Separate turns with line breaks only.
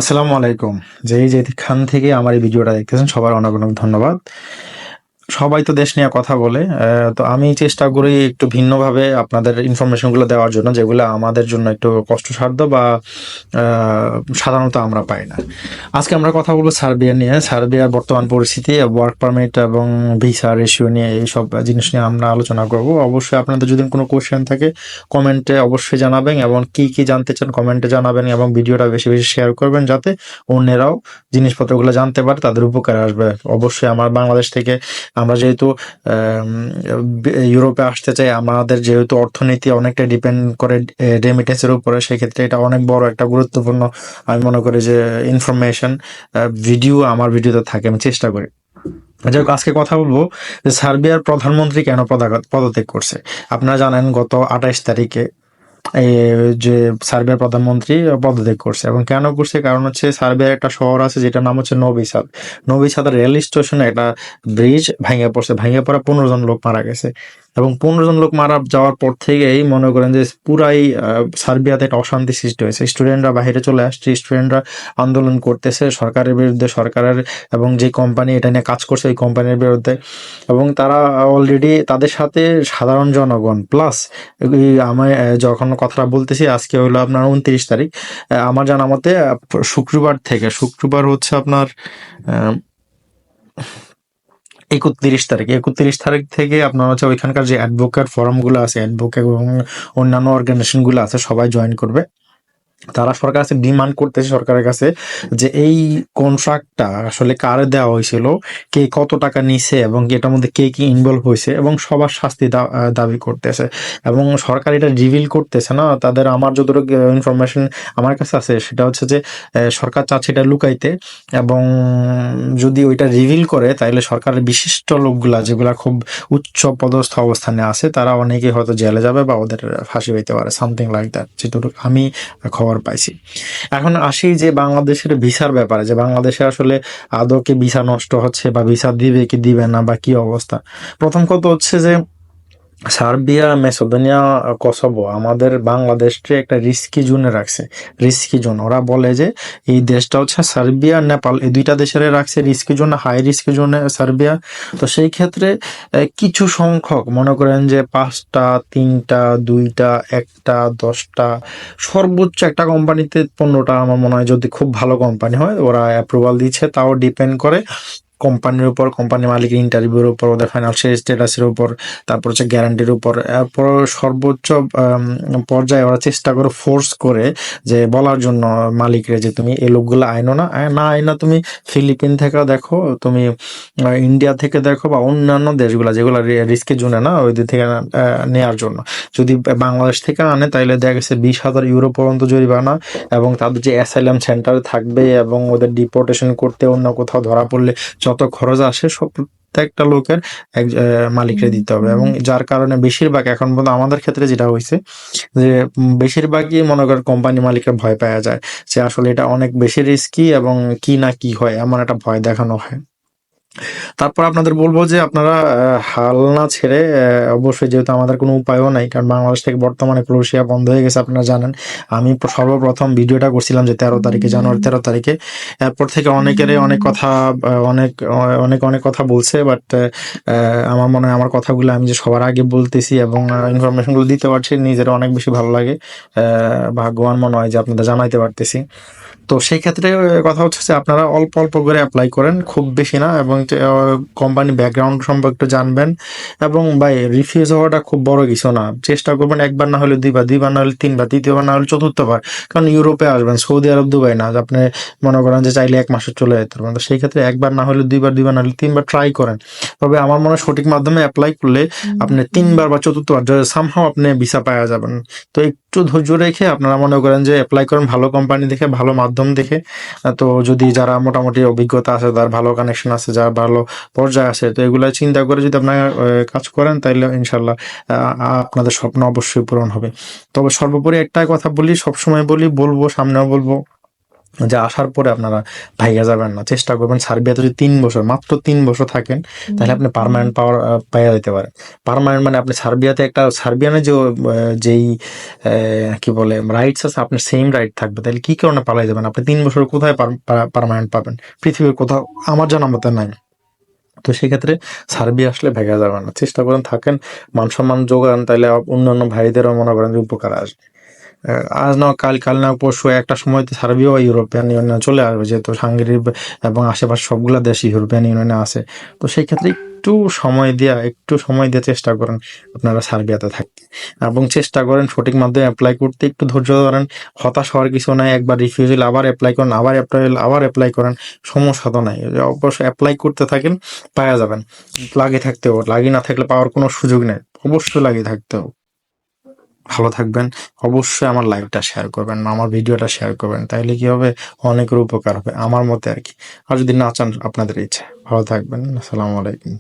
আসসালামু আলাইকুম। যেখান থেকে আমার এই ভিডিওটা দেখতেছেন সবার অনেক অনেক ধন্যবাদ। সবাই তো দেশ নিয়ে কথা বলে। তো আমি চেষ্টা করি একটু ভিন্নভাবে আপনাদের ইনফরমেশনগুলো দেওয়ার জন্য, যেগুলো আমাদের জন্য একটু কষ্টসাধ্য বা আ সাধারণত আমরা পাই না। আজকে আমরা কথা বলব সার্বিয়া নিয়ে। সার্বিয়ার বর্তমান পরিস্থিতি, ওয়ার্ক পারমিট এবং ভিসা রেশিও নিয়ে এইসব জিনিস নিয়ে আমরা আলোচনা করব। অবশ্যই আপনাদের যদি কোনো কোয়েশ্চেন থাকে কমেন্টে অবশ্যই জানাবেন, এবং কি জানতে চান কমেন্টে জানাবেন, এবং ভিডিওটা বেশি বেশি শেয়ার করবেন যাতে অন্যেরাও জিনিসপত্রগুলো জানতে পারে, তাদের উপকারে আসবে। অবশ্যই আমার বাংলাদেশ থেকে আমরা যেহেতু ইউরোপে আসতে চাই, আমাদের যেহেতু অর্থনীতি অনেকটা ডিপেন্ড করে রেমিটেন্সের উপরে, সেক্ষেত্রে এটা অনেক বড় একটা গুরুত্বপূর্ণ, আমি মনে করি যে ইনফরমেশন ভিডিও আমার ভিডিওতে থাকে, আমি চেষ্টা করি। যাই হোক, আজকে কথা বলবো যে সার্বিয়ার প্রধানমন্ত্রী কেন পদত্যাগ করছে। আপনারা জানেন গত 28 তারিখে এই যে সার্বিয়ার প্রধানমন্ত্রী পদত্যাগ করছে, এবং কেন করছে কারণ হচ্ছে সার্বিয়ার একটা শহর আছে যেটার নাম হচ্ছে নবি সাদ। নবি সাদের রেল স্টেশনে একটা ব্রিজ ভেঙে পড়ছে, ভেঙে পড়া 15 জন লোক মারা গেছে, এবং 15 জন লোক মারা যাওয়ার পর থেকেই মনে করেন যে পুরাই সার্বিয়াতে একটা অশান্তি সৃষ্টি হয়েছে। স্টুডেন্টরা বাইরে চলে আসছে, স্টুডেন্টরা আন্দোলন করতেছে সরকারের বিরুদ্ধে, সরকারের এবং যে কোম্পানি এটা নিয়ে কাজ করছে ওই কোম্পানির বিরুদ্ধে, এবং তারা অলরেডি তাদের সাথে সাধারণ জনগণ প্লাস আমি যখন কথাটা বলতেছি আজকে হলো আপনার 29 তারিখ। আমার জানা মতে শুক্রবার হচ্ছে আপনার 31 তারিখ থেকে আপনার হচ্ছে ওইখানকার যে অ্যাডভোকেট ফোরামগুলো আছে, অ্যাডভোকেট এবং অন্যান্য অর্গানাইজেশনগুলো আছে, সবাই জয়েন করবে। তারা সরকার কাছে ডিমান্ড করতেছে, সরকারের কাছে, যে এই কন্ট্রাক্টটা আসলে কারে দেওয়া হয়েছিল, কে কত টাকা নিছে, এবং এটার মধ্যে কে কি ইনভলভ হয়েছে, এবং সবার শাস্তি দাবি করতেছে। এবং সরকার এটা রিভিল করতেছে না তাদের। আমার যতটুকু ইনফরমেশন আমার কাছে আছে সেটা হচ্ছে যে সরকার চাচ্ছে এটা লুকাইতে, এবং যদি ওইটা রিভিল করে তাহলে সরকারের বিশিষ্ট লোকগুলা যেগুলা খুব উচ্চ পদস্থ অবস্থানে আছে তারা অনেকে হয়তো জেলে যাবে বা ওদের ফাঁসি হইতে পারে, সামথিং লাইক দ্যাট, যেটুকু আমি খবর পাইছি। এখন আসি যে বাংলাদেশের ভিসার ব্যাপারে, যে বাংলাদেশে আসলে আদৌ কি ভিসা নষ্ট হচ্ছে বা ভিসা দিবে কি দিবে না বা কি অবস্থা। প্রথম কথা হচ্ছে যে সার্বিয়া, মেসোদোনিয়া, কসোভো আমাদের বাংলাদেশকে একটা রিস্কি জোনে রাখছে। রিস্কি জোন, ওরা বলে যে এই দেশটা হচ্ছে সার্বিয়া, নেপাল, এই দুইটা দেশের রাখছে রিস্কি জোনে, হাই রিস্কি জোনে সার্বিয়া। তো সেই ক্ষেত্রে কিছু সংখ্যক মনে করেন যে 5টা, 3টা, 2টা, 1টা, 10টা, সর্বোচ্চ একটা কোম্পানিতে 15টা, আমার মনে হয় যদি খুব ভালো কোম্পানি হয় ওরা অ্যাপ্রুভাল দিচ্ছে। তাও ডিপেন্ড করে কোম্পানির উপর, কোম্পানি মালিকের ইন্টারভিউর উপর, ওদের ফাইন্যান্সিয়াল স্ট্যাটাসের উপর, তারপর হচ্ছে গ্যারান্টির উপর। এরপর সর্বোচ্চ পর্যায়ে ওরা চেষ্টা করে ফোর্স করে যে বলার জন্য মালিকরে যে তুমি এই লোকগুলো আইনো না, আইনা তুমি ফিলিপিন থেকে দেখো, তুমি ইন্ডিয়া থেকে দেখো, বা অন্যান্য দেশগুলো যেগুলো রিস্কের জন্য না ওই দিক থেকে নেওয়ার জন্য। যদি বাংলাদেশ থেকে আনে তাহলে দেখা গেছে 20,000 ইউরো পর্যন্ত জরিমানা, এবং তাদের যে অ্যাসাইলাম সেন্টার থাকবে, এবং ওদের ডিপোর্টেশন করতে অন্য কোথাও ধরা পড়লে যত খরচ আসে সব প্রত্যেকটা লোকের মালিকরে দিতে হবে। এবং যার কারণে বেশিরভাগ এখন পর্যন্ত আমাদের ক্ষেত্রে যেটা হয়েছে যে বেশিরভাগই মনে করেন কোম্পানি মালিকরা ভয় পাওয়া যায় যে আসলে এটা অনেক বেশি রিস্কি, এবং কি না কি হয় এমন একটা ভয় দেখানো হয়। তারপর আপনাদের বলবো যে আপনারা হাল না ছেড়ে, অবশ্যই যেহেতু আমাদের কোনো উপায়ও নাই, কারণ বাংলাদেশ থেকে বর্তমানে ক্রোয়েশিয়া বন্ধ হয়ে গেছে আপনারা জানেন। আমি সর্বপ্রথম ভিডিওটা করছিলাম যে 13 তারিখে, জানুয়ারি 13 তারিখে। এরপর থেকে অনেকেরই অনেক কথা, অনেক কথা বলছে, বাট আমার মনে হয় আমার কথাগুলো আমি যে সবার আগে বলতেছি এবং ইনফরমেশনগুলো দিতে পারছি, নিজের অনেক বেশি ভালো লাগে। ভাগ্যবান মনে হয় যে আপনাদের জানাইতে পারতেছি। তো সেই ক্ষেত্রে কথা হচ্ছে যে আপনারা অল্প অল্প করে অ্যাপ্লাই করেন, খুব বেশি না, এবং কোম্পানি ব্যাকগ্রাউন্ড সম্পর্কে একটু জানবেন। এবং ভাই, রিফিউজ হওয়াটা খুব বড় কিছু না। চেষ্টা করবেন একবার না হলে দুইবার, দুইবার না হলে তিনবার, তৃতীয়বার না হলে চতুর্থবার। কারণ ইউরোপে আসবেন, সৌদি আরব, দুবাই না যে আপনি মনে করেন যে চাইলে 1 মাসে চলে যেতে পারবেন। তো সেই ক্ষেত্রে একবার না হলে দুইবার, দুইবার না হলে তিনবার ট্রাই করেন। তবে আমার মনে হয় সঠিক মাধ্যমে অ্যাপ্লাই করলে আপনি 3বার বা চতুর্থবার সামহাও আপনি ভিসা পাওয়া যাবেন। তো একটু ধৈর্য রেখে আপনারা মনে করেন যে অ্যাপ্লাই করেন ভালো কোম্পানি দেখে, ভালো মাধ্যম দেখে। তো যদি যারা মোটামুটি অভিজ্ঞতা আছে, যার ভালো কানেকশন আছে, যার ভালো পর্যায়ে আছে, তো এগুলো চিন্তা করে যদি আপনারা কাজ করেন তাহলে ইনশাল্লাহ আপনাদের স্বপ্ন অবশ্যই পূরণ হবে। তবে সর্বোপরি একটাই কথা বলি, সবসময় বলবো, সামনেও বলবো, যে আসার পরে আপনারা ভাইগা যাবেন না, চেষ্টা করবেন সার্বিয়াতে যদি 3 বছর, মাত্র 3 বছর থাকেন, তাহলে আপনি পার্মানেন্ট পাওয়ার পাইয়া যেতে পারেন। পার্মানেন্ট মানে আপনি সার্বিয়াতে একটা সার্বিয়ানের যে যেই কি বলে রাইটস আছে, আপনার সেম রাইট থাকবে। তাহলে কি কারণে পালাই যাবেন? আপনি 3 বছর কোথায় পার্মানেন্ট পাবেন? পৃথিবীর কোথাও আমার জানা মতে নাই। তো সেক্ষেত্রে সার্বিয়া আসলে ভেঙে যাবে না, চেষ্টা করেন থাকেন, মান সম্মান যোগান, তাহলে অন্যান্য ভাইদেরও মনে করেন যে উপকার আসবে। আজ না কাল, কাল না পরশু একটা সময় তো সার্বিয়াও ইউরোপিয়ান ইউনিয়নে চলে আসবে, যেহেতু হাঙ্গেরি এবং আশেপাশে সবগুলা দেশ ইউরোপিয়ান ইউনিয়নে আছে। তো সেই ক্ষেত্রে একটু সময় দিয়ে চেষ্টা করেন আপনারা সার্বিয়াতে থাকতে, এবং চেষ্টা করেন সঠিক মাধ্যমে অ্যাপ্লাই করতে। একটু ধৈর্য ধরেন, হতাশ হওয়ার কিছু নাই। একবার রিফিউজ হলে আবার অ্যাপ্লাই করেন, আবার অ্যাপ্লাই করেন, সমস্যা তো নাই। অবশ্যই অ্যাপ্লাই করতে থাকেন, পাওয়া যাবেন। লাগিয়ে থাকতে হবে, লাগিয়ে না থাকলে পাওয়ার কোনো সুযোগ নেই, অবশ্যই লাগিয়ে থাকতে হবে। ভালো থাকবেন। অবশ্যই আমার লাইভটা শেয়ার করবেন, আমার ভিডিওটা শেয়ার করবেন, তাইলে কি হবে, অনেকের উপকার হবে আমার মতে আর কি। আর যদি না চান, আপনাদের ইচ্ছা। ভালো থাকবেন। আসসালামু আলাইকুম।